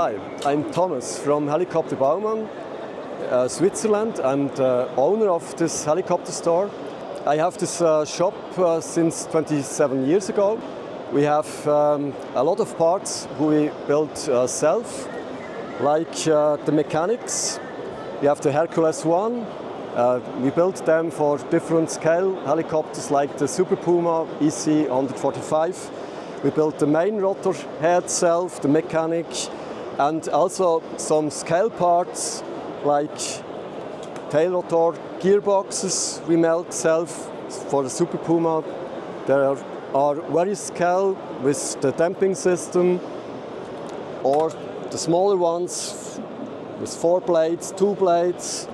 Hi, I'm Thomas from Helikopter Baumann, Switzerland. I'm the owner of this helicopter store. I have this shop since 27 years ago. We have a lot of parts who we build self, like the mechanics. We have the Hercules 1. We built them for different scale helicopters like the Super Puma EC 145. We built the main rotor head itself, the mechanic, and also some scale parts like tail rotor gearboxes we melt self for the Super Puma. There are very scale with the damping system, or the smaller ones with 4 blades, 2 blades,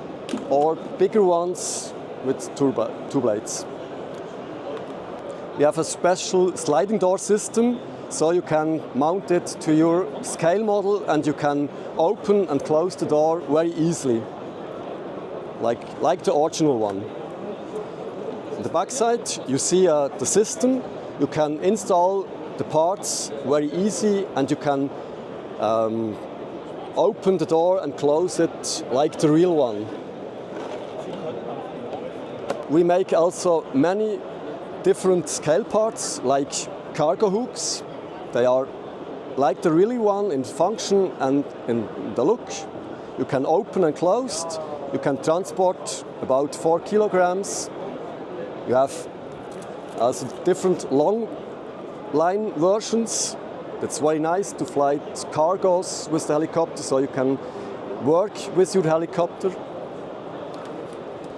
or bigger ones with 2 blades. We have a special sliding door system, so you can mount it to your scale model and you can open and close the door very easily, like the original one. On the back side you see the system. You can install the parts very easy and you can open the door and close it like the real one. We make also many different scale parts like cargo hooks. They are like the real one in function and in the look. You can open and close. You can transport about 4 kilograms. You have also different long line versions. It's very nice to fly cargos with the helicopter, so you can work with your helicopter.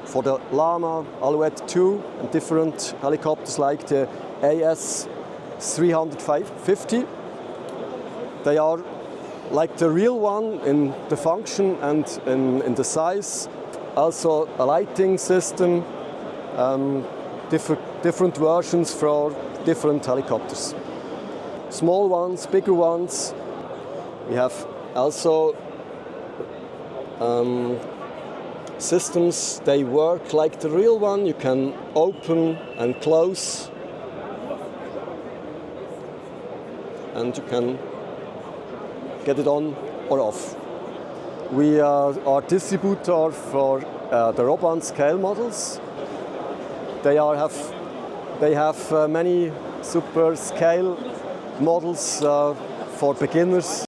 For the Llama, Alouette 2 and different helicopters like the AS 350. They are like the real one in the function and in the size. Also a lighting system, different versions for different helicopters. Small ones, bigger ones. We have also systems, they work like the real one. You can open and close, and you can get it on or off. We are distributor for the Roban scale models. They have many super scale models for beginners.